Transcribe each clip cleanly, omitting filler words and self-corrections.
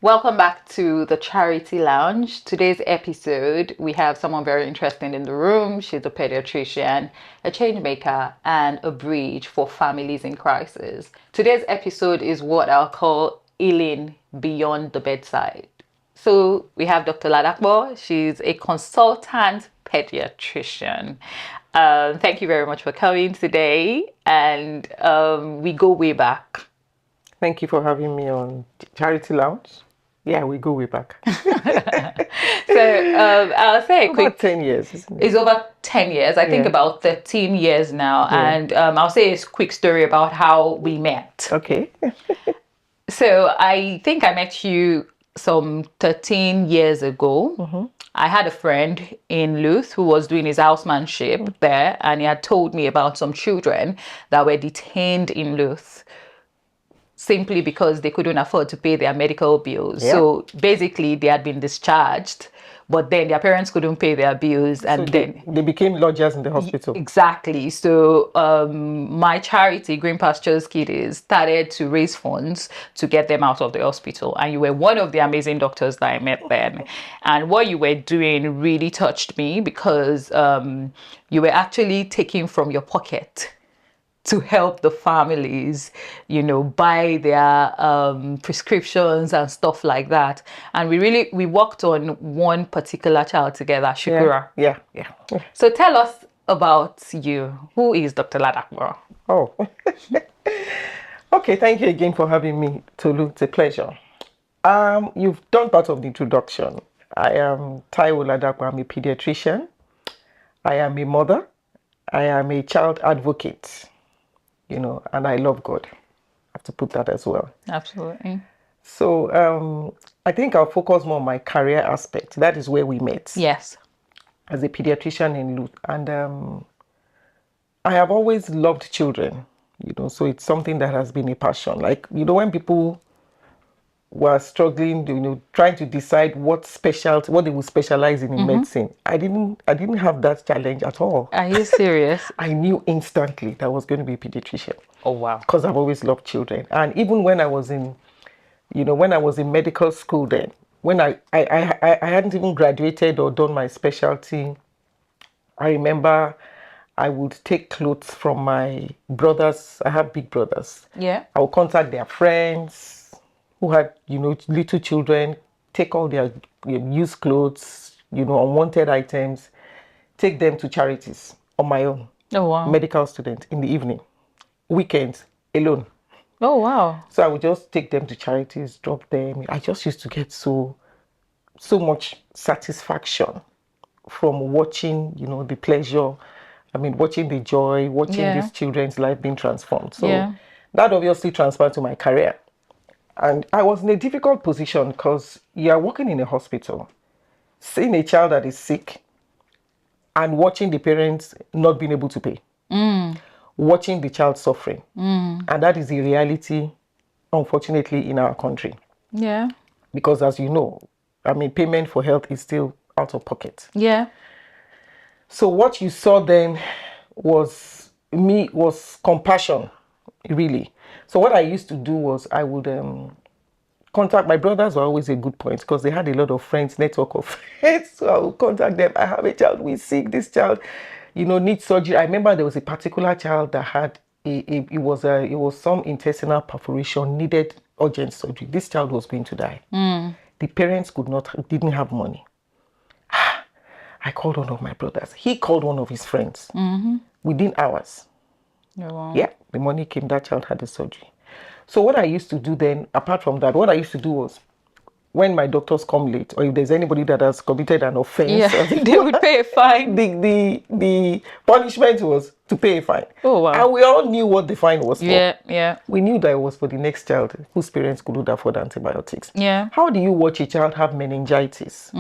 Welcome back to the Charity Lounge. Today's episode, we have someone very interesting in the room. She's a pediatrician, a change maker, and a bridge for families in crisis. Today's episode is what I'll call healing beyond the bedside. So we have Dr. Ladapo. She's a consultant pediatrician. Thank you very much for coming today. And we go way back. Thank you for having me on Charity Lounge. Yeah, we go way back. So I'll say a quick. About 10 years, isn't it? It's over 10 years. I think about 13 years now. Yeah. And I'll say a quick story about how we met. Okay. So I think I met you some 13 years ago. I had a friend in Louth who was doing his housemanship there, and he had told me about some children that were detained in Louth simply because they couldn't afford to pay their medical bills. Yeah. So basically they had been discharged, but then their parents couldn't pay their bills, and So then they became lodgers in the hospital. exactly. So my charity, Green Pastures Kiddies, started to raise funds to get them out of the hospital. And you were one of the amazing doctors that I met then. And what you were doing really touched me because you were actually taking from your pocket to help the families, buy their prescriptions and stuff like that. And we worked on one particular child together, Shukura. Yeah. So tell us about you. Who is Dr. Ladapo? Oh. Okay, thank you again for having me, Tolu. It's a pleasure. You've done part of the introduction. I am Taiwo Ladapo. I'm a pediatrician. I am a mother. I am a child advocate. And I love God. I have to put that as well. Absolutely. So I think I'll focus more on my career aspect. That is where we met. Yes. As a pediatrician in Louth. And I have always loved children, so it's something that has been a passion. Like, when people were struggling, trying to decide what they would specialize in medicine. I didn't have that challenge at all. Are you serious? I knew instantly that I was going to be a pediatrician. Oh, wow. Because I've always loved children. And even when I was in medical school then, when I hadn't even graduated or done my specialty, I remember I would take clothes from my brothers. I have big brothers. Yeah. I would contact their friends who had, little children, take all their used clothes, unwanted items, take them to charities on my own. Oh, wow. Medical student in the evening, weekends, alone. Oh, wow. So I would just take them to charities, drop them. I just used to get so much satisfaction from watching, the pleasure. Watching the joy, watching these children's life being transformed. So that obviously transferred to my career. And I was in a difficult position because you are working in a hospital, seeing a child that is sick and watching the parents not being able to pay. Watching the child suffering. And that is the reality, unfortunately, in our country. Yeah. Because as you know, payment for health is still out of pocket. Yeah. So what you saw then was compassion, really. So what I used to do was I would contact my brothers. Were always a good point because they had a lot of friends, network of friends. So I would contact them. I have a child who is sick. This child, needs surgery. I remember there was a particular child that had it was some intestinal perforation, needed urgent surgery. This child was going to die. The parents didn't have money. I called one of my brothers. He called one of his friends. Within hours. Oh, wow. Yeah, the money came. That child had the surgery. So what I used to do then, apart from that, what I used to do was, when my doctors come late, or if there's anybody that has committed an offense, they would pay a fine. The punishment was to pay a fine. Oh, wow. And we all knew what the fine was for. Yeah. We knew that it was for the next child whose parents couldn't afford antibiotics. Yeah. How do you watch a child have meningitis?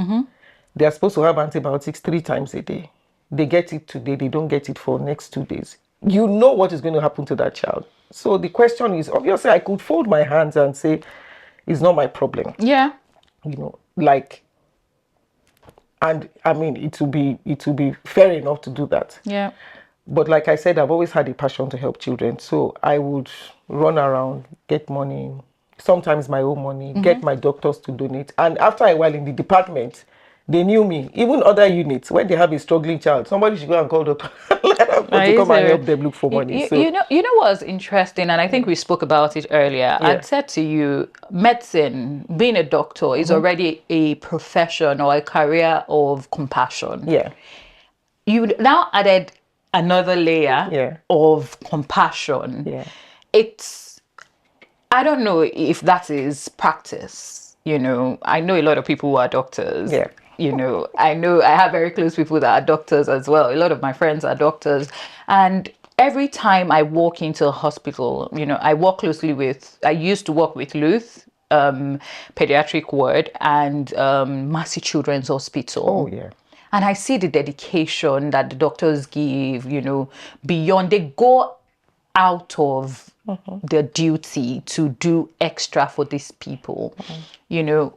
They are supposed to have antibiotics 3 times a day. They get it today, they don't get it for next 2 days. You know what is going to happen to that child. So the question is, obviously I could fold my hands and say, it's not my problem. Yeah. And it will be fair enough to do that. Yeah. But like I said, I've always had a passion to help children. So I would run around, get money, sometimes my own money, get my doctors to donate. And after a while in the department, they knew me. Even other units, when they have a struggling child, somebody should go and call Dr. Ladapo to come and help them look for money. So You know what's interesting, and I think we spoke about it earlier. Yeah. I'd said to you, medicine, being a doctor, is already a profession or a career of compassion. yeah, You now added another layer Yeah. of compassion. yeah, It's, I don't know if that is practice. You know, I know a lot of people who are doctors. Yeah. You know I have very close people that are doctors as well. A lot of my friends are doctors. And every time I walk into a hospital, you know, I used to work with Luth, paediatric ward, and Mercy Children's Hospital. oh yeah, And I see the dedication that the doctors give, you know, beyond. They go out of their duty to do extra for these people. You know,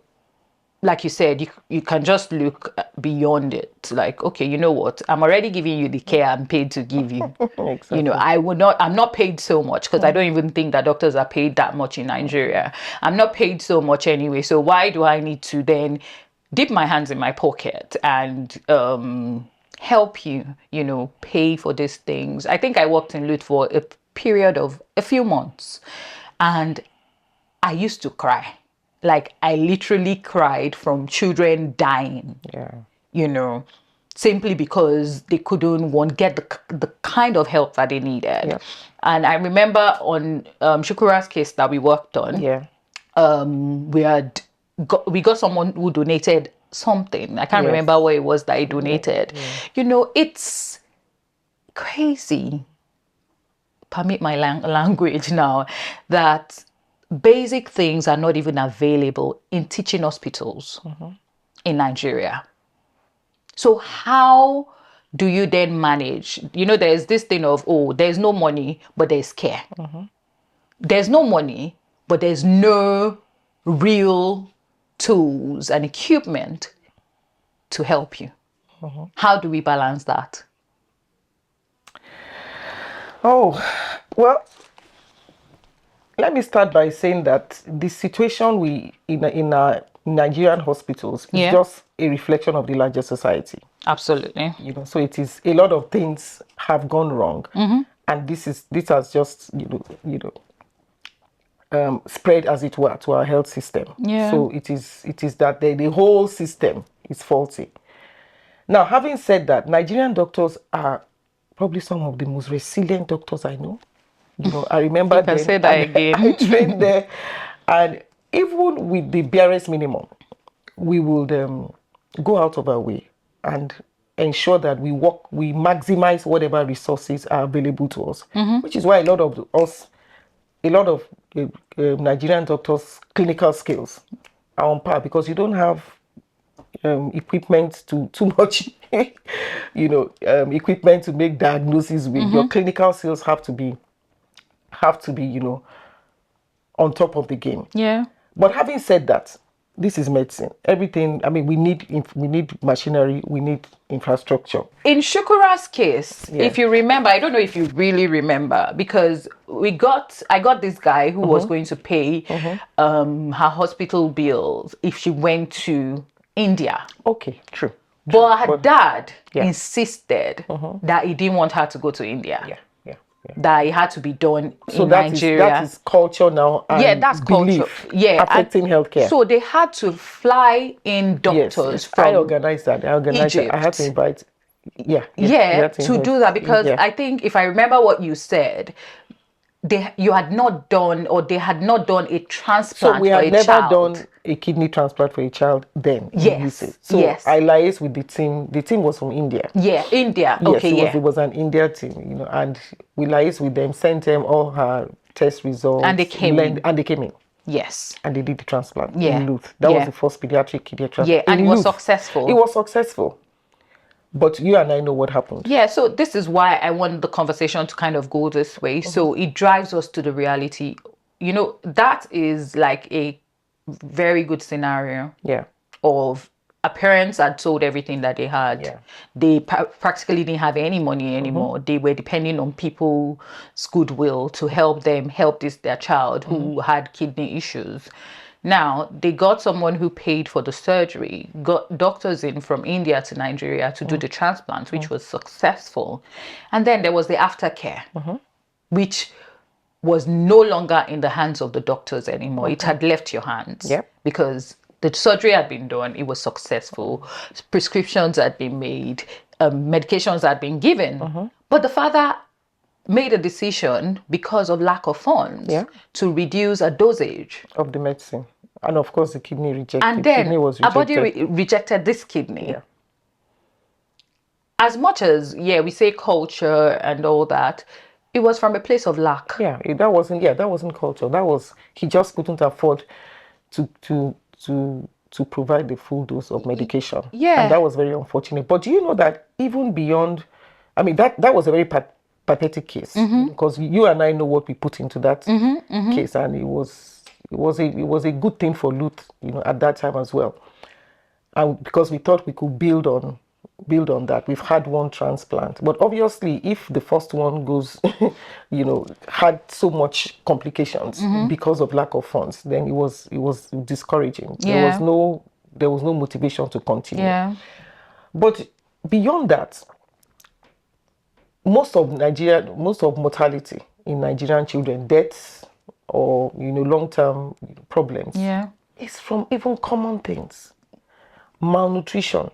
like you said, you can just look beyond it. Like, okay, you know what? I'm already giving you the care I'm paid to give you. exactly. You know, I'm not paid so much, because I don't even think that doctors are paid that much in Nigeria. I'm not paid so much anyway. So why do I need to then dip my hands in my pocket and help you, you know, pay for these things? I think I worked in Lut for a period of a few months, and I used to cry. Like, I literally cried from children dying, Yeah, you know, simply because they couldn't get the kind of help that they needed. Yeah. And I remember on Shukura's case that we worked on, yeah, we got someone who donated something. I can't Yes. remember what it was that he donated. You know, it's crazy. Permit my language now, that basic things are not even available in teaching hospitals in Nigeria. So how do you then manage? You know, there's this thing of, oh, there's no money, but there's care. There's no money, but there's no real tools and equipment to help you. How do we balance that? Oh, well, let me start by saying that the situation we in our Nigerian hospitals is Yeah. just a reflection of the larger society. Absolutely. You know, so it is, a lot of things have gone wrong, and this has just spread, as it were, to our health system. Yeah. So it is that the whole system is faulty. Now, having said that, Nigerian doctors are probably some of the most resilient doctors I know. You know, I remember You can say that again. I trained there, and even with the barest minimum, we would go out of our way and ensure that we maximize whatever resources are available to us. Which is why a lot of Nigerian doctors' clinical skills are on par, because you don't have equipment to too much, equipment to make diagnoses with. Your clinical skills have to be, on top of the game. Yeah. But having said that, this is medicine. Everything. I mean, we need machinery. We need infrastructure. In Shukura's case, if you remember, I don't know if you really remember, because I got this guy who was going to pay her hospital bills if she went to India. Okay, true. But her dad Yeah. insisted that he didn't want her to go to India. Yeah. That it had to be done So in that Nigeria. is culture now. And That's belief culture. Yeah, affecting healthcare. So they had to fly in doctors from I organized that. Egypt. I had to invite. We to had do that, because Yeah. I think, if I remember what you said, they had not done a transplant So we for had a never child. done a kidney transplant for a child then. in Yes, UC. So yes. I liaised with the team. The team was from India. Yeah, India. Yes, Okay, it was an India team, and we liaised with them, sent them all her test results, And they came in. and they came in, Yes. and they did the transplant Yeah. in Luth. That was Yeah. the first pediatric kidney transplant. Yeah, and in it was Luth. successful. It was successful. But you and I know what happened. Yeah, so this is why I want the conversation to kind of go this way. So it drives us to the reality. You know, that is like a very good scenario Yeah. of our parents had sold everything that they had. Yeah. They practically didn't have any money anymore. They were depending on people's goodwill to help them help their child who had kidney issues. Now they got someone who paid for the surgery, got doctors in from India to Nigeria to do the transplant, which was successful. And then there was the aftercare, which was no longer in the hands of the doctors anymore. It had left your hands. Yep. Because the surgery had been done, it was successful, prescriptions had been made, medications had been given. But the father made a decision because of lack of funds to reduce a dosage of the medicine. And of course, the kidney rejected. and then kidney was our rejected. body rejected this kidney. Yeah. As much as we say culture and all that, it was from a place of lack. That wasn't culture. That was, he just couldn't afford to provide the full dose of medication. Yeah. And that was very unfortunate. But do you know that even beyond, I mean, that was a very pathetic case, because you and I know what we put into that case, and it was a good thing for Luth, at that time as well, and because we thought we could build on that. We've had one transplant, but obviously if the first one goes had so much complications because of lack of funds, then it was discouraging. There was no motivation to continue. But beyond that, most of mortality in Nigerian children, deaths or long-term problems, is from even common things: malnutrition,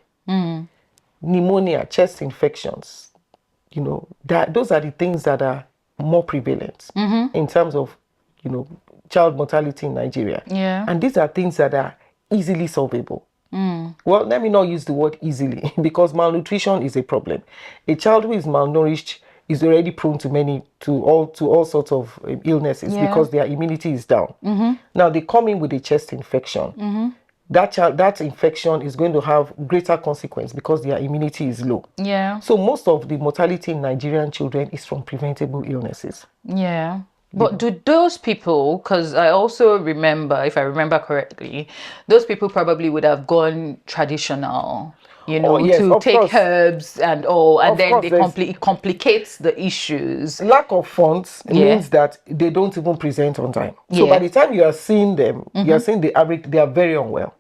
pneumonia, chest infections. Those are the things that are more prevalent in terms of child mortality in Nigeria. And these are things that are easily solvable. Well, let me not use the word easily, because malnutrition is a problem. A child who is malnourished is already prone to all sorts of illnesses because their immunity is down. Now they come in with a chest infection. That infection is going to have greater consequence because their immunity is low. So most of the mortality in Nigerian children is from preventable illnesses. But do those people, because I also remember, if I remember correctly, those people probably would have gone traditional, to take herbs and all, and then it complicates the issues. Lack of funds means that they don't even present on time. So by the time you are seeing them, you are seeing the average, they are very unwell.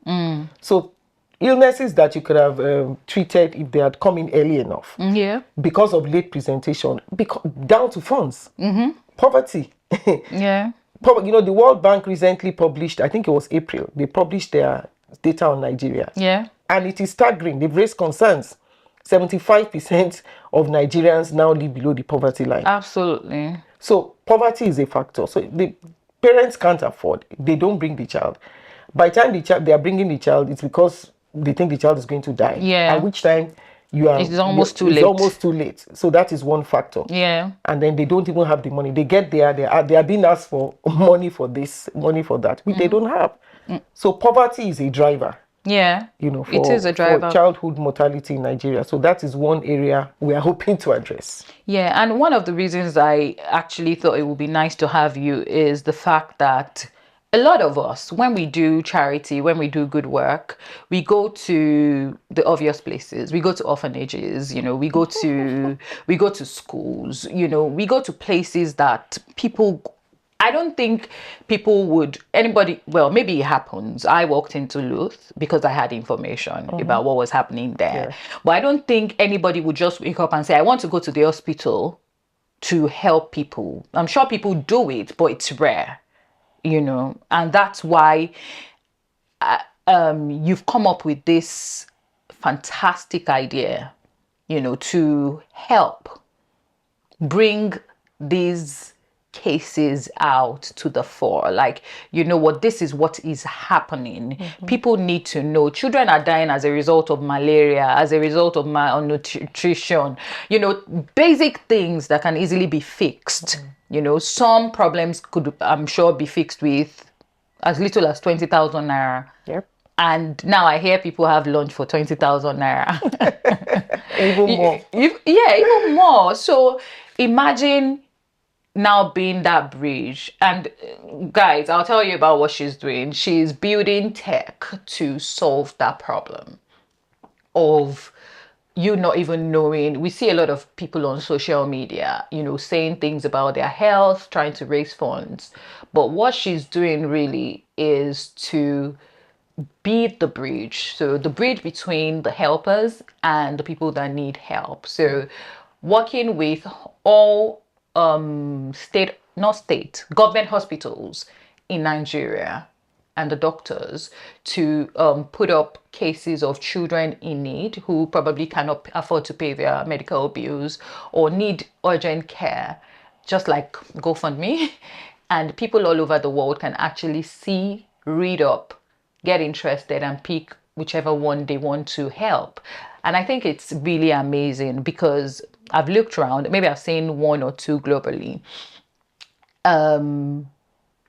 So illnesses that you could have treated if they had come in early enough, because of late presentation, down to funds, poverty. The World Bank recently published, I think it was April, they published their data on Nigeria. And it is staggering. They've raised concerns. 75% of Nigerians now live below the poverty line. Absolutely. So poverty is a factor. So the parents can't afford. They don't bring the child. By the time they are bringing the child, it's because they think the child is going to die. At which time it's almost too late. It's almost too late. So that is one factor. And then they don't even have the money. They get there, they are being asked for money for this, money for that, which they don't have. So poverty is a driver. It is a driver for childhood mortality in Nigeria. So that is one area we are hoping to address. And one of the reasons I actually thought it would be nice to have you is the fact that a lot of us, when we do charity, when we do good work, we go to the obvious places. We go to orphanages, we go to schools, we go to places that people, I don't think well, maybe it happens. I walked into Luth because I had information about what was happening there. But I don't think anybody would just wake up and say, I want to go to the hospital to help people. I'm sure people do it, but it's rare, and that's why you've come up with this fantastic idea, to help bring these cases out to the fore. Like, this is what is happening. People need to know. Children are dying as a result of malaria, as a result of malnutrition, basic things that can easily be fixed. Some problems could, I'm sure, be fixed with as little as 20,000 naira. And now I hear people have lunch for 20,000 naira. Even more. Even more. So imagine now being that bridge. And guys, I'll tell you about what she's doing. She's building tech to solve that problem. of you not even knowing. We see a lot of people on social media, saying things about their health, trying to raise funds. But what she's doing really is to be the bridge. So the bridge between the helpers and the people that need help. So working with all government hospitals in Nigeria and the doctors to put up cases of children in need who probably cannot afford to pay their medical bills or need urgent care, just like GoFundMe. And people all over the world can actually see, read up, get interested, and pick whichever one they want to help. And I think it's really amazing because I've looked around, maybe I've seen one or two globally.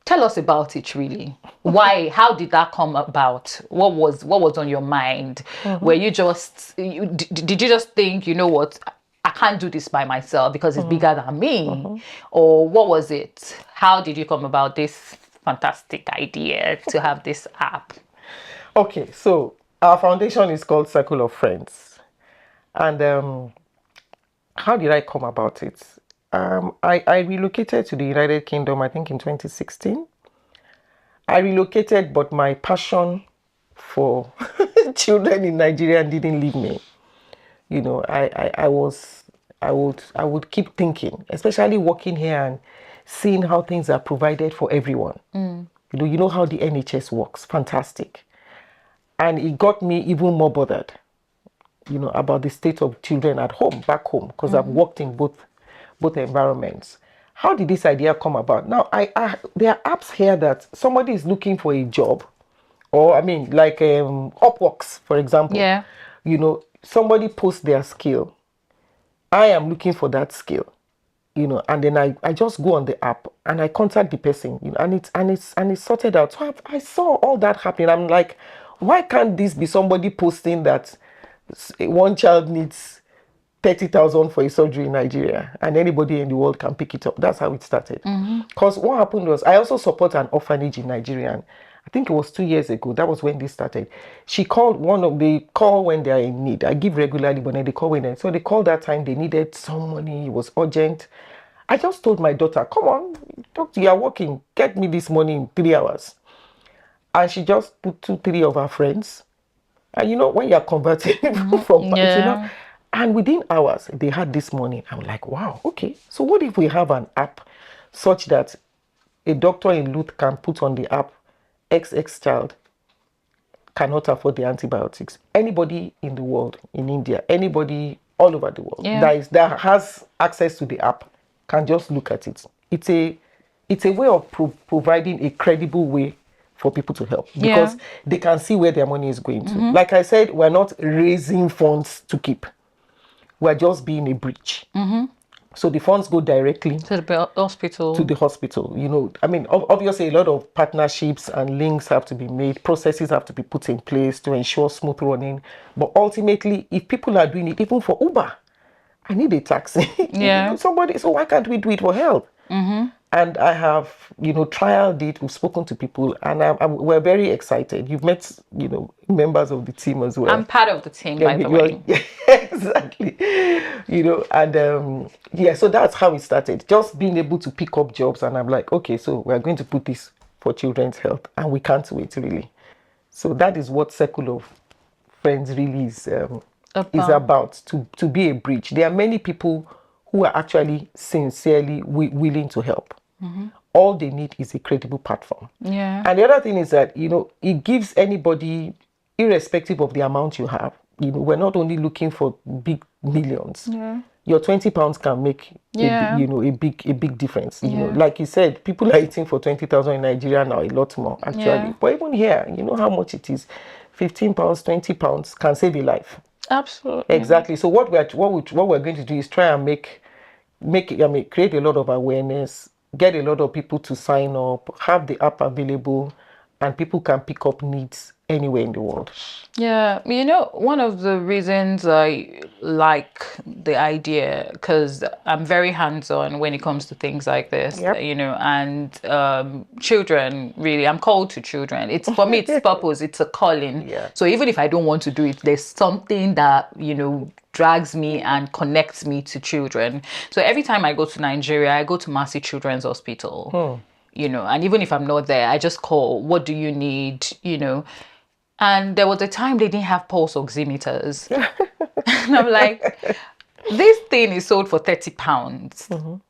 Tell us about it, really. Why? How did that come about? What was on your mind? Were you just did you just think, you know what, I can't do this by myself because it's bigger than me? Or what was it? How did you come about this fantastic idea to have this app? Okay, so our foundation is called Circle of Friends. And how did I come about it? I relocated to the United Kingdom, I think in 2016. I relocated, but my passion for children in Nigeria didn't leave me. I would keep thinking, especially working here and seeing how things are provided for everyone. You know how the NHS works, fantastic. And it got me even more bothered, about the state of children at home, back home, because I've worked in both environments. How did this idea come about? Now, there are apps here that somebody is looking for a job, or like Upworks, for example. Yeah. Somebody posts their skill. I am looking for that skill, and then I just go on the app and I contact the person, and it's sorted out. So I saw all that happening. I'm like, why can't this be somebody posting that one child needs 30,000 for a surgery in Nigeria and anybody in the world can pick it up? That's how it started. Because what happened was, I also support an orphanage in Nigeria, and I think it was 2 years ago. That was when this started. They call when they are in need. I give regularly, but then they call so they called that time, they needed some money, it was urgent. I just told my daughter, come on, you are working, get me this money in 3 hours. And she just put 2-3 of her friends. And when you're converting from and within hours, they had this money. I'm like, wow, okay. So what if we have an app such that a doctor in Louth can put on the app, XX child cannot afford the antibiotics. Anybody in the world, in India, anybody all over the world that has access to the app can just look at it. It's a way of providing a credible way for people to help, because they can see where their money is going to. Like I said, we're not raising funds to keep. We're just being a bridge. So the funds go directly to the hospital. Obviously a lot of partnerships and links have to be made. Processes have to be put in place to ensure smooth running. But ultimately, if people are doing it, even for Uber, I need a taxi. Somebody, so why can't we do it for health? And I have, trialed it. We've spoken to people, and we're very excited. You've met, members of the team as well. I'm part of the team, by the way. Yeah, exactly. So that's how it started. Just being able to pick up jobs, and I'm like, okay, so we're going to put this for children's health, and we can't wait, really. So that is what Circle of Friends really is about, to be a bridge. There are many people who are actually sincerely willing to help. All they need is a credible platform. And the other thing is that, it gives anybody, irrespective of the amount you have, we're not only looking for big millions. Your £20 can make a big difference. Like you said, people are eating for 20,000 in Nigeria now, a lot more actually. But even here, you know how much it is. £15, £20 can save a life. Absolutely. Exactly. So what we're going to do is try and create a lot of awareness, get a lot of people to sign up, have the app available, and people can pick up needs anywhere in the world. Yeah, one of the reasons I like the idea, because I'm very hands-on when it comes to things like this, Yep. and children, really, I'm called to children. It's for me, it's purpose, it's a calling. Yeah. So even if I don't want to do it, there's something that, drags me and connects me to children. So every time I go to Nigeria, I go to Mercy Children's Hospital. And even if I'm not there, I just call, what do you need, And there was a time they didn't have pulse oximeters. And I'm like, this thing is sold for £30.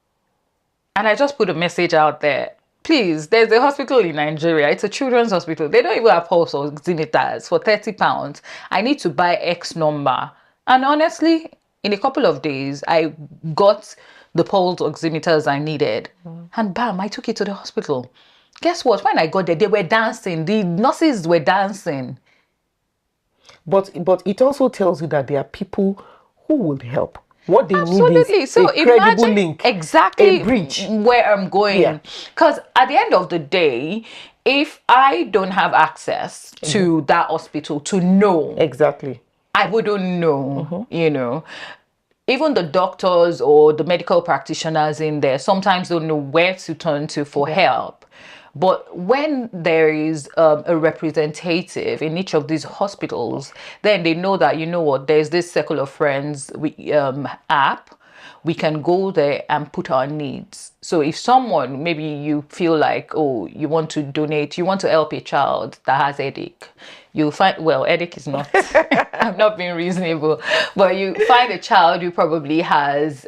And I just put a message out there. Please, there's a hospital in Nigeria. It's a children's hospital. They don't even have pulse oximeters for £30. I need to buy X number. And honestly, in a couple of days, I got the pulse oximeters I needed. And bam, I took it to the hospital. Guess what? When I got there, they were dancing. The nurses were dancing. But it also tells you that there are people who would help. What they Absolutely. need is So a credible imagine link, exactly a bridge. where I'm going. Yeah. Because at the end of the day, if I don't have access to that hospital to know, Exactly. I wouldn't know, Even the doctors or the medical practitioners in there sometimes don't know where to turn to for help. But when there is a representative in each of these hospitals, then they know that, there's this Circle of Friends app. We can go there and put our needs. So if someone, maybe you feel like, oh, you want to donate, you want to help a child that has headache, you'll find, well, headache is not, I'm not being reasonable, but you find a child who probably has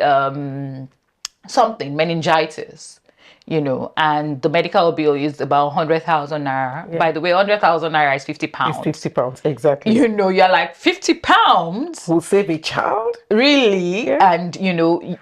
something, meningitis, and the medical bill is about 100,000 naira. Yeah. By the way, 100,000 naira is £50. It's £50, exactly. You're like, £50 will save a child? Really? Yeah. And,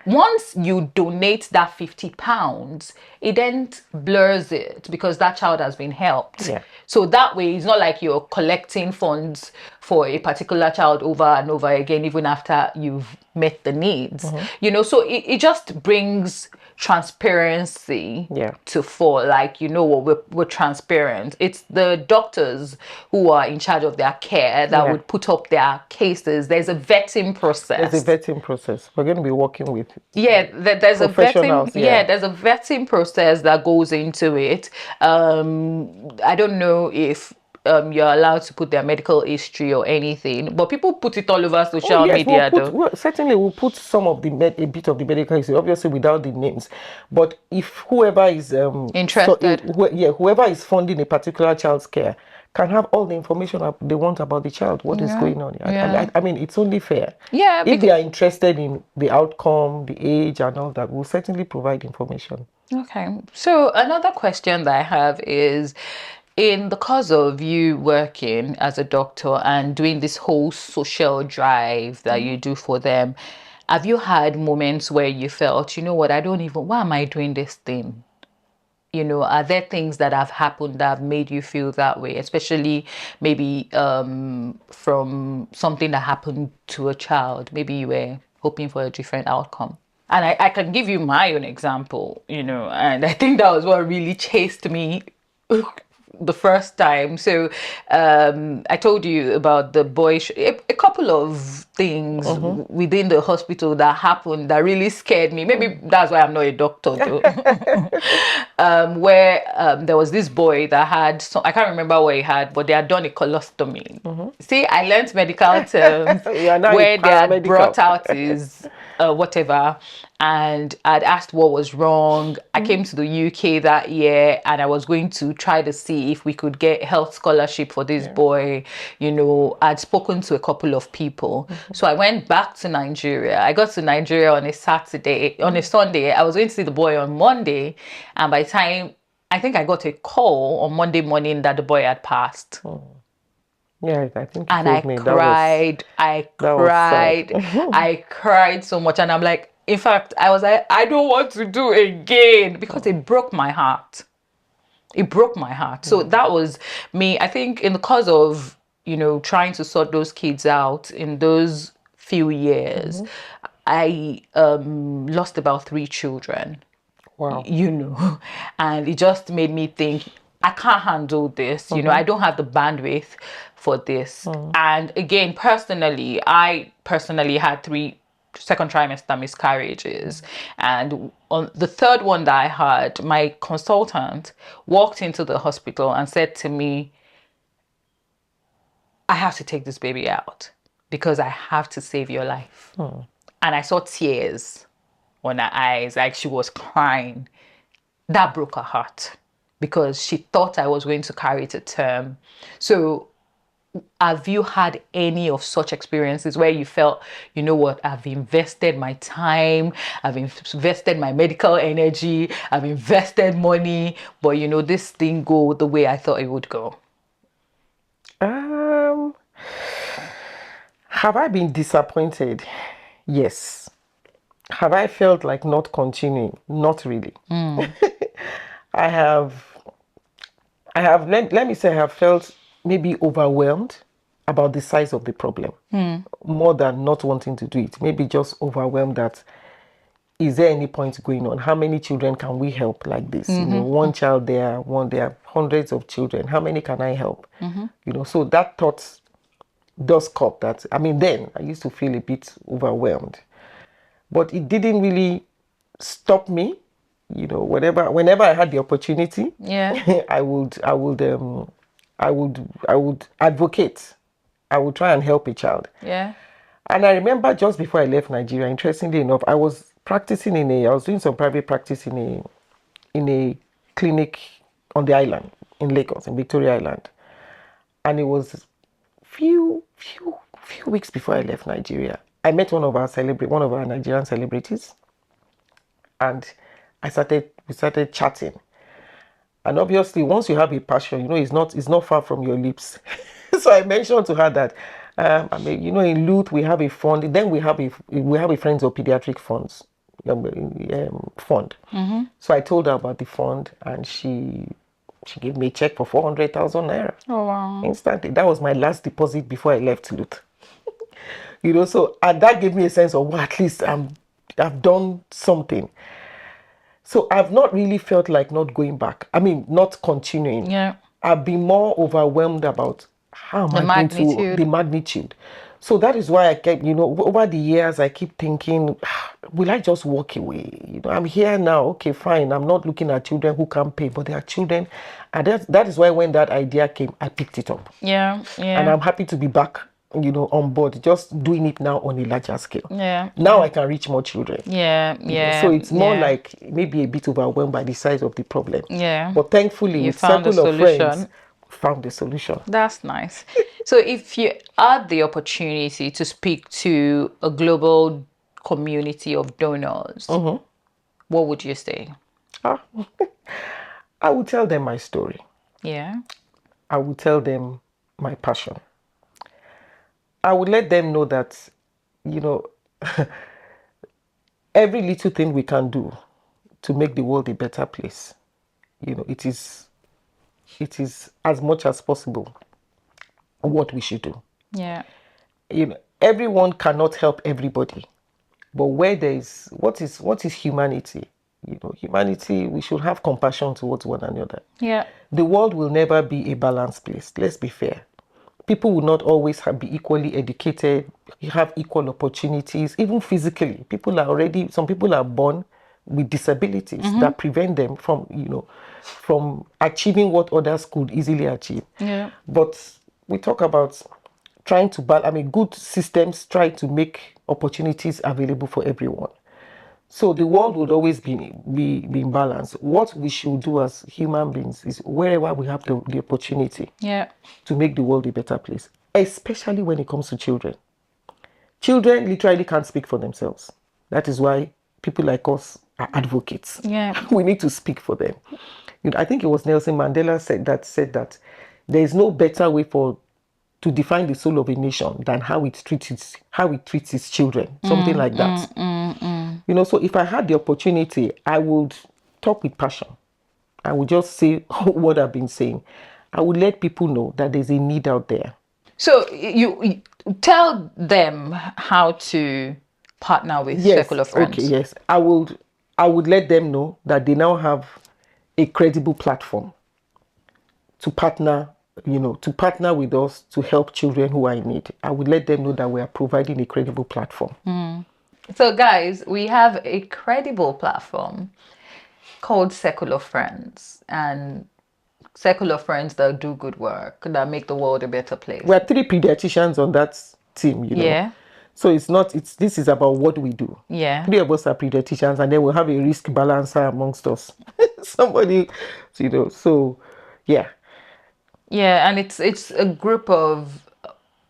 once you donate that £50, it then blurs it because that child has been helped. Yeah. So that way, it's not like you're collecting funds for a particular child over and over again, even after you've met the needs. So it just brings transparency to fore. Like, we're transparent. It's the doctors who are in charge of their care that would put up their cases. There's a vetting process. There's a vetting process. We're going to be working with there's a vetting. There's a vetting process that goes into it. I don't know if you're allowed to put their medical history or anything, but people put it all over social media. Certainly we'll put some of a bit of the medical history, obviously without the names. But if whoever is interested, whoever is funding a particular child's care can have all the information they want about the child, what is going on. I mean, it's only fair. Yeah. If they are interested in the outcome, the age and all that, we'll certainly provide information. Okay. So another question that I have is, in the course of you working as a doctor and doing this whole social drive that you do for them, have you had moments where you felt, why am I doing this thing? Are there things that have happened that have made you feel that way, especially maybe from something that happened to a child? Maybe you were hoping for a different outcome. And I can give you my own example, and I think that was what really chased me the first time. So I told you about the boy, a couple of things within the hospital that happened that really scared me. Maybe that's why I'm not a doctor though. Where there was this boy that had I can't remember what he had, but they had done a colostomy. See, I learned medical terms where they had brought out his whatever, and I'd asked what was wrong. I came to the UK that year and I was going to try to see if we could get health scholarship for this boy. I'd spoken to a couple of people. So I went back to Nigeria. I got to Nigeria on a Sunday. I was going to see the boy on Monday, and by the time, I think I got a call on Monday morning that the boy had passed. Yeah, I think. And I cried. I cried so much, and I'm like, in fact, I was like, I don't want to do it again because it broke my heart. It broke my heart. So that was me. I think in the course of trying to sort those kids out in those few years, I lost about 3 children. Wow. And it just made me think, I can't handle this. You know, I don't have the bandwidth for this. And again, I personally had 3 second trimester miscarriages. And on the third one that I had, my consultant walked into the hospital and said to me, I have to take this baby out because I have to save your life. And I saw tears on her eyes, like she was crying. That broke her heart because she thought I was going to carry it to term. So have you had any of such experiences where you felt, you know what, I've invested my time, I've invested my medical energy, I've invested money, but you know, this didn't go the way I thought it would go? Um, have I been disappointed? Yes. Have I felt like not continuing? Not really. I have let me say I have felt maybe overwhelmed about the size of the problem more than not wanting to do it. Maybe just overwhelmed that is there any point going on? How many children can we help like this? You know, one child there, there are hundreds of children. How many can I help? You know, so that thought does cop that. I mean, then I used to feel a bit overwhelmed, but it didn't really stop me. You know, whenever I had the opportunity, Yeah. I would advocate. I would try and help a child. Yeah. And I remember just before I left Nigeria, interestingly enough, I was doing some private practice in a clinic on the island in Lagos, in Victoria Island. And it was few weeks before I left Nigeria. I met one of our Nigerian celebrities, and we started chatting. And obviously, once you have a passion, you know, it's not far from your lips. So I mentioned to her that, I mean, you know, in Lut we have a fund. Then we have a Friends of Pediatric funds fund. So I told her about the fund, and she gave me a check for 400,000 naira. Oh, wow. Instantly. That was my last deposit before I left Lut. You know, so and that gave me a sense of, well, at least I've done something. So I've not really felt like not going back. I mean, not continuing. Yeah. I've been more overwhelmed about how am The I going to magnitude. the magnitude. So that is why I kept, you know, over the years I keep thinking, will I just walk away? You know, I'm here now. Okay, fine. I'm not looking at children who can't pay, but there are children, and that is why when that idea came, I picked it up. Yeah. Yeah. And I'm happy to be back, you know, on board, just doing it now on a larger scale. Yeah. Now I can reach more children. Yeah. You know, Yeah. so it's more yeah. like maybe a bit overwhelmed by the size of the problem. Yeah. But thankfully, You with found a circle of solution. friends, found the solution. That's nice. So if you had the opportunity to speak to a global community of donors, what would you say? Ah, I will tell them my story. Yeah. I will tell them my passion. I would let them know that, you know, every little thing we can do to make the world a better place, you know, it is as much as possible what we should do. Yeah. You know, everyone cannot help everybody, but where there is what is humanity? You know, humanity, we should have compassion towards one another. Yeah. The world will never be a balanced place. Let's be fair. People will not always be equally educated, have equal opportunities, even physically. Some people are born with disabilities that prevent them from, you know, from achieving what others could easily achieve. Yeah. But we talk about trying to good systems try to make opportunities available for everyone. So the world would always be in balance. What we should do as human beings is wherever we have the opportunity Yeah. to make the world a better place, especially when it comes to children. Children literally can't speak for themselves. That is why people like us are advocates. Yeah. We need to speak for them. You know, I think it was Nelson Mandela said that there is no better way to define the soul of a nation than how it treats its children. Something like that. You know, so if I had the opportunity, I would talk with passion. I would just say what I've been saying. I would let people know that there's a need out there. So you tell them how to partner with Circle of Friends. Okay, yes. I would let them know that they now have a credible platform to partner, to partner with us to help children who are in need. I would let them know that we are providing a credible platform. So, guys, we have a credible platform called Secular Friends, and Secular Friends that do good work, that make the world a better place. We are 3 pediatricians on that team, Yeah. So this is about what we do. Yeah. 3 of us are pediatricians, and then we'll have a risk balancer amongst us. Somebody, so yeah. Yeah, and it's a group of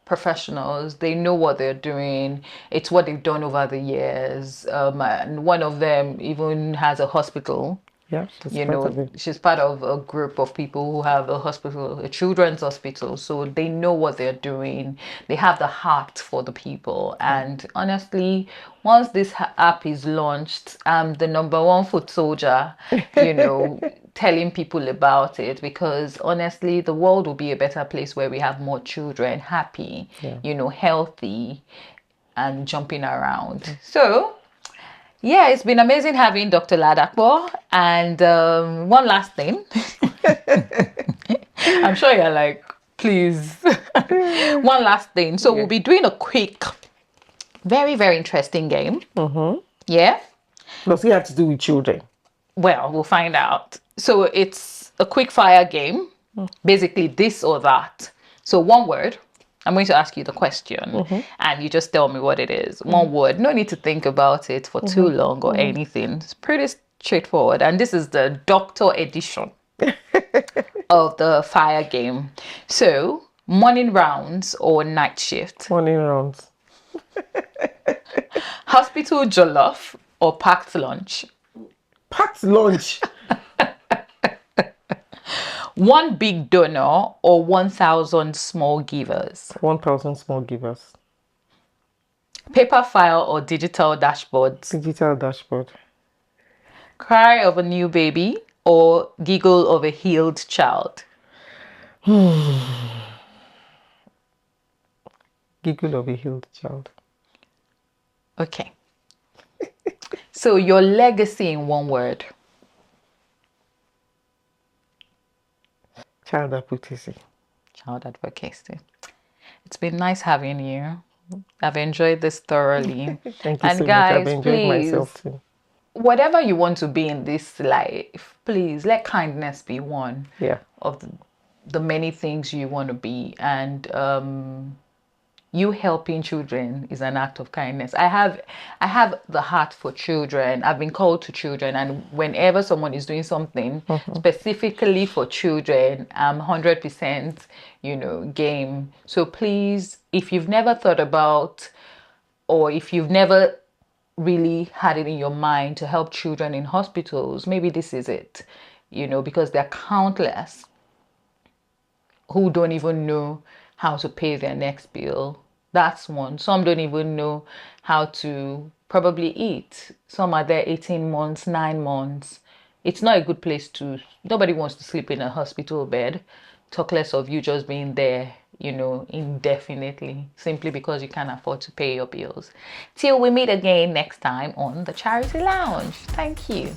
professionals. They know what they're doing. It's what they've done over the years. And one of them even has a hospital. Yeah, she's part of it. She's part of a group of people who have a hospital, a children's hospital. So they know what they're doing. They have the heart for the people. And honestly, once this app is launched, I'm the number one foot soldier, telling people about it, because honestly, the world will be a better place where we have more children happy, healthy and jumping around. So, yeah, it's been amazing having Dr. Ladapo. And one last thing. I'm sure you're like, please. One last thing. So we'll be doing a quick, very, very interesting game. Yeah? Does it have to do with children? Well, we'll find out. So it's a quick fire game. Basically this or that. So one word. I'm going to ask you the question and you just tell me what it is. One word. No need to think about it for too long or anything. It's pretty straightforward. And this is the doctor edition of the fire game. So, morning rounds or night shift? Morning rounds. Hospital jollof or packed lunch? Packed lunch. One big donor or 1,000 small givers? 1,000 small givers. Paper file or digital dashboards? Digital dashboard. Cry of a new baby or giggle of a healed child? Giggle of a healed child. Okay. So your legacy in one word? Child advocacy. Child advocacy. It's been nice having you. I've enjoyed this thoroughly. Thank you and so guys, much. I've enjoyed myself too. Whatever you want to be in this life, please let kindness be one of the many things you want to be. And you helping children is an act of kindness. I have the heart for children. I've been called to children, and whenever someone is doing something specifically for children, I'm 100% game. So please, if you've never thought about, or if you've never really had it in your mind to help children in hospitals, maybe this is it, because there are countless who don't even know how to pay their next bill. That's one. Some don't even know how to probably eat. Some are there 18 months, 9 months. It's not a good place nobody wants to sleep in a hospital bed. Talk less of you just being there, indefinitely, simply because you can't afford to pay your bills. Till we meet again next time on the Charity Lounge. Thank you.